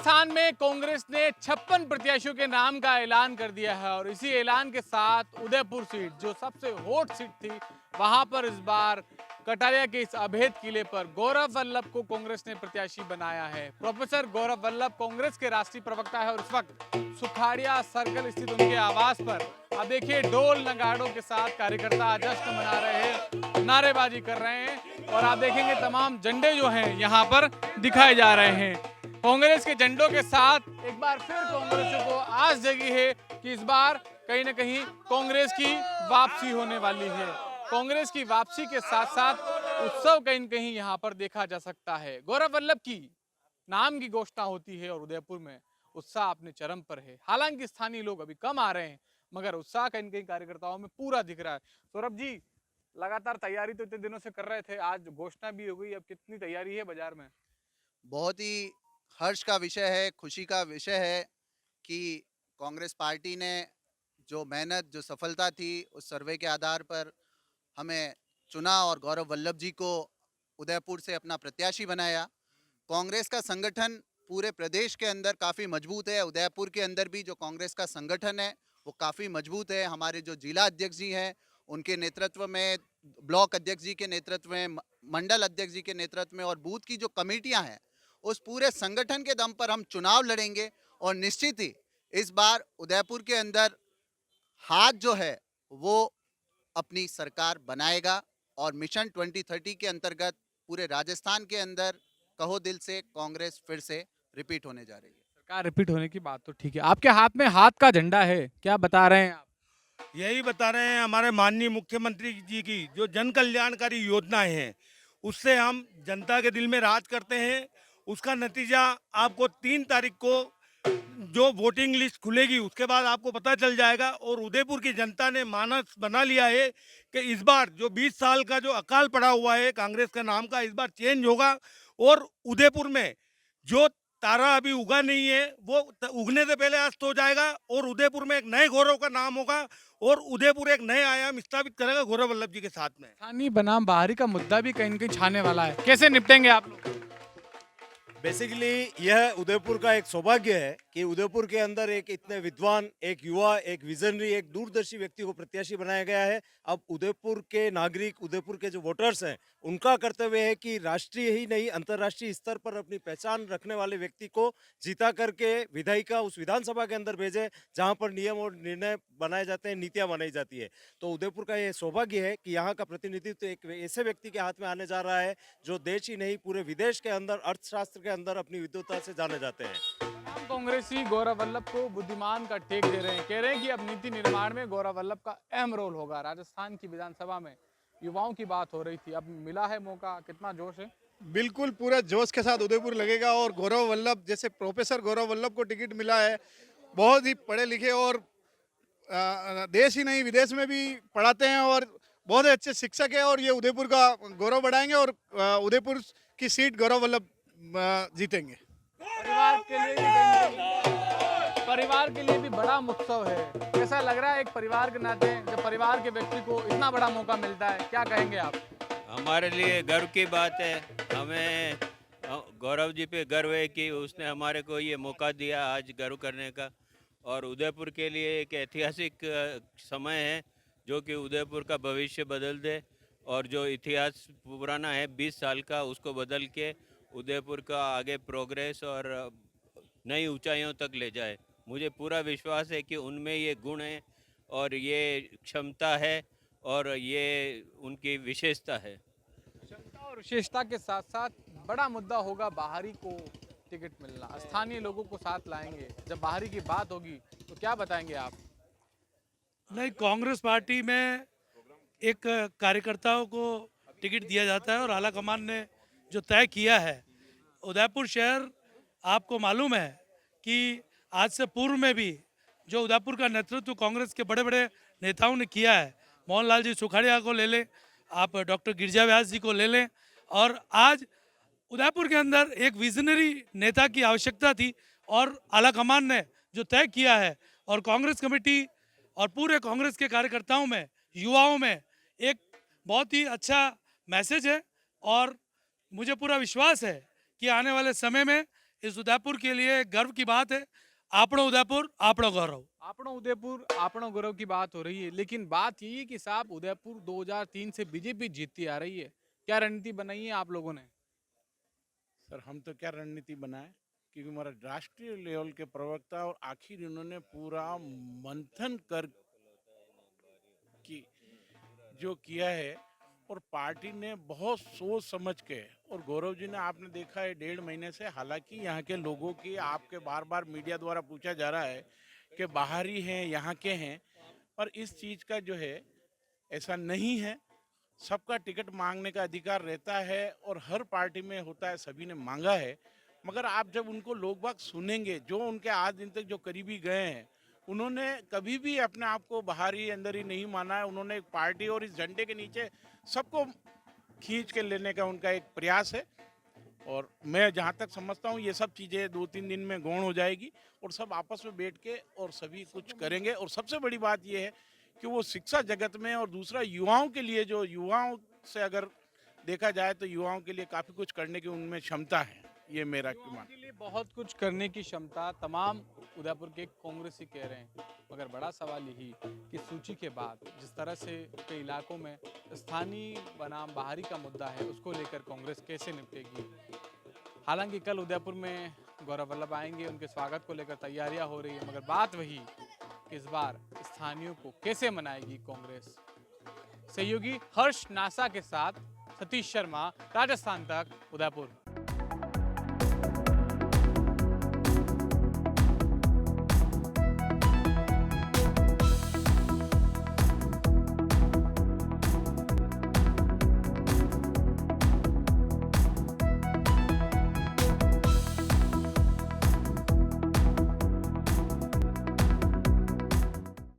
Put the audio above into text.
राजस्थान में कांग्रेस ने 56 प्रत्याशियों के नाम का ऐलान कर दिया है और इसी ऐलान के साथ उदयपुर सीट जो सबसे हॉट सीट थी वहां पर इस बार कटारिया के इस अभेद किले पर गौरव वल्लभ को कांग्रेस ने प्रत्याशी बनाया है। प्रोफेसर गौरव वल्लभ कांग्रेस के राष्ट्रीय प्रवक्ता है और इस वक्त सुखाड़िया सर्कल स्थित उनके आवास पर अब देखिए ढोल नगाड़ों के साथ कार्यकर्ता जश्न मना रहे हैं, नारेबाजी कर रहे हैं और आप देखेंगे तमाम झंडे जो हैं यहाँ पर दिखाए जा रहे हैं। कांग्रेस के झंडों के साथ एक बार फिर कांग्रेसियों को आस जगी है कि इस बार कहीं ना कहीं कांग्रेस की वापसी होने वाली है। कांग्रेस की वापसी के साथ साथ उत्सव कहीं न कहीं यहाँ पर देखा जा सकता है। गौरव वल्लभ की नाम की घोषणा होती है और उदयपुर में उत्साह अपने चरम पर है। हालांकि स्थानीय लोग अभी कम आ रहे हैं मगर उत्साह कहीं न कहीं कार्यकर्ताओं में पूरा दिख रहा है। सौरभ जी, लगातार तैयारी तो इतने दिनों से कर रहे थे, आज घोषणा भी हो गई, अब कितनी तैयारी है बाजार में? बहुत ही हर्ष का विषय है, खुशी का विषय है कि कांग्रेस पार्टी ने जो मेहनत, जो सफलता थी, उस सर्वे के आधार पर हमें चुना और गौरव वल्लभ जी को उदयपुर से अपना प्रत्याशी बनाया। कांग्रेस का संगठन पूरे प्रदेश के अंदर काफ़ी मजबूत है। उदयपुर के अंदर भी जो कांग्रेस का संगठन है वो काफ़ी मजबूत है। हमारे जो जिला अध्यक्ष जी हैं उनके नेतृत्व में, ब्लॉक अध्यक्ष जी के नेतृत्व में, मंडल अध्यक्ष जी के नेतृत्व में और बूथ की जो कमेटियां हैं उस पूरे संगठन के दम पर हम चुनाव लड़ेंगे और निश्चित ही इस बार उदयपुर के अंदर हाथ जो है वो अपनी सरकार बनाएगा और मिशन 2030 के अंतर्गत पूरे राजस्थान के अंदर कहो दिल से कांग्रेस फिर से रिपीट होने जा रही है। सरकार रिपीट होने की बात तो ठीक है, आपके हाथ में हाथ का झंडा है, क्या बता रहे हैं आप? यही बता रहे हैं हमारे माननीय मुख्यमंत्री जी की जो जन कल्याणकारी योजनाएं हैं उससे हम जनता के दिल में राज करते हैं। उसका नतीजा आपको 3 तारीख को जो वोटिंग लिस्ट खुलेगी उसके बाद आपको पता चल जाएगा। और उदयपुर की जनता ने मानस बना लिया है कि इस बार जो 20 साल का जो अकाल पड़ा हुआ है कांग्रेस का नाम का, इस बार चेंज होगा और उदयपुर में जो तारा अभी उगा नहीं है वो उगने से पहले अस्त हो जाएगा और उदयपुर में एक नए गौरव का नाम होगा और उदयपुर एक नए आयाम स्थापित करेगा गौरव वल्लभ जी के साथ में। स्थानीय बनाम बाहरी का मुद्दा भी कहीं न कहीं छाने वाला है, कैसे निपटेंगे आप लोग? बेसिकली यह उदयपुर का एक सौभाग्य है कि उदयपुर के अंदर एक इतने विद्वान, एक युवा, एक विजनरी, एक दूरदर्शी व्यक्ति को प्रत्याशी बनाया गया है। अब उदयपुर के नागरिक, उदयपुर के जो वोटर्स हैं उनका कर्तव्य है कि राष्ट्रीय ही नहीं अंतर्राष्ट्रीय स्तर पर अपनी पहचान रखने वाले व्यक्ति को जीता करके विधायिका उस विधानसभा के अंदर भेजे जहां पर नियम और निर्णय बनाए जाते हैं, नीतियां बनाई जाती है। तो उदयपुर का ये सौभाग्य है कि यहाँ का प्रतिनिधित्व एक ऐसे व्यक्ति के हाथ में आने जा रहा है जो देश ही नहीं पूरे विदेश के अंदर अर्थशास्त्र के अंदर अपनी विद्वता से जाने जाते हैं। तमाम कांग्रेसी गौरव वल्लभ को बुद्धिमान का टेक दे रहे हैं, कह रहे हैं कि अब नीति निर्माण में गौरव वल्लभ का अहम रोल होगा। राजस्थान की विधानसभा में युवाओं की बात हो रही थी, अब मिला है मौका, कितना जोश है? बिल्कुल पूरा जोश के साथ उदयपुर लगेगा और गौरव वल्लभ जैसे प्रोफेसर गौरव वल्लभ को टिकट मिला है। बहुत ही पढ़े लिखे और देश ही नहीं विदेश में भी पढ़ाते हैं और बहुत ही अच्छे शिक्षक है और ये उदयपुर का गौरव बढ़ाएंगे और उदयपुर की सीट गौरव वल्लभ जीतेंगे। परिवार के लिए भी कहीं न कहीं परिवार के लिए भी बड़ा उत्सव है, कैसा लग रहा है एक परिवार के नाते जब परिवार के व्यक्ति को इतना बड़ा मौका मिलता है, क्या कहेंगे आप? हमारे लिए गर्व की बात है। हमें गौरव जी पे गर्व है कि उसने हमारे को ये मौका दिया आज गर्व करने का और उदयपुर के लिए एक ऐतिहासिक समय है जो कि उदयपुर का भविष्य बदल दे और जो इतिहास पुराना है 20 साल का उसको बदल के उदयपुर का आगे प्रोग्रेस और नई ऊंचाइयों तक ले जाए। मुझे पूरा विश्वास है कि उनमें ये गुण है और ये क्षमता है और ये उनकी विशेषता है। क्षमता और विशेषता के साथ साथ बड़ा मुद्दा होगा बाहरी को टिकट मिलना, स्थानीय लोगों को साथ लाएंगे। जब बाहरी की बात होगी तो क्या बताएंगे आप? नहीं, कांग्रेस पार्टी में एक कार्यकर्ताओं को टिकट दिया जाता है और आला कमान ने जो तय किया है, उदयपुर शहर आपको मालूम है कि आज से पूर्व में भी जो उदयपुर का नेतृत्व कांग्रेस के बड़े बड़े नेताओं ने किया है, मोहनलाल जी सुखाड़िया को ले लें, आप डॉक्टर गिरजा व्यास जी को ले लें, और आज उदयपुर के अंदर एक विजनरी नेता की आवश्यकता थी और आला कमान ने जो तय किया है और कांग्रेस कमेटी और पूरे कांग्रेस के कार्यकर्ताओं में, युवाओं में एक बहुत ही अच्छा मैसेज है और मुझे पूरा विश्वास है कि आने वाले समय में इस उदयपुर के लिए गर्व की बात है। आपणो उदयपुर आपणो गौरव। आपणो उदयपुर आपणो गौरव की बात हो रही है, लेकिन बात यही है कि साहब उदयपुर 2003 से बीजेपी जीतती आ रही है। क्या रणनीति बनाई है आप लोगों ने? सर हम तो क्या रणनीति बनाए, क्योंकि हमारा राष्ट्रीय लेवल के प्रवक्ता और आखिर इन्होंने पूरा मंथन कर की जो किया है, और पार्टी ने बहुत सोच समझ के, और गौरव जी ने आपने देखा है 1.5 महीने से, हालांकि यहाँ के लोगों की आपके बार बार मीडिया द्वारा पूछा जा रहा है कि बाहरी हैं यहाँ के हैं, पर इस चीज़ का जो है ऐसा नहीं है। सबका टिकट मांगने का अधिकार रहता है और हर पार्टी में होता है, सभी ने मांगा है। मगर आप जब उनको लोग बाग सुनेंगे, जो उनके आज दिन तक जो करीबी गए हैं, उन्होंने कभी भी अपने आप को बाहर ही अंदर ही नहीं माना है। उन्होंने एक पार्टी और इस झंडे के नीचे सबको खींच के लेने का उनका एक प्रयास है। और मैं जहाँ तक समझता हूँ ये सब चीज़ें 2-3 दिन में गौण हो जाएगी और सब आपस में बैठ के और सभी कुछ करेंगे। और सबसे बड़ी बात ये है कि वो शिक्षा जगत में, और दूसरा युवाओं के लिए, जो युवाओं से अगर देखा जाए तो युवाओं के लिए काफ़ी कुछ करने की उनमें क्षमता है। ये मेरा मान। के लिए बहुत कुछ करने की क्षमता तमाम उदयपुर के कांग्रेसी कह रहे हैं, मगर बड़ा सवाल यही कि सूची के बाद जिस तरह से कई इलाकों में स्थानीय बनाम बाहरी का मुद्दा है, उसको लेकर कांग्रेस कैसे निपटेगी। हालांकि कल उदयपुर में गौरव वल्लभ आएंगे, उनके स्वागत को लेकर तैयारियां हो रही है, मगर बात वही कि इस बार स्थानीयों को कैसे मनाएगी कांग्रेस। सहयोगी हर्ष नासा के साथ सतीश शर्मा, राजस्थान तक, उदयपुर।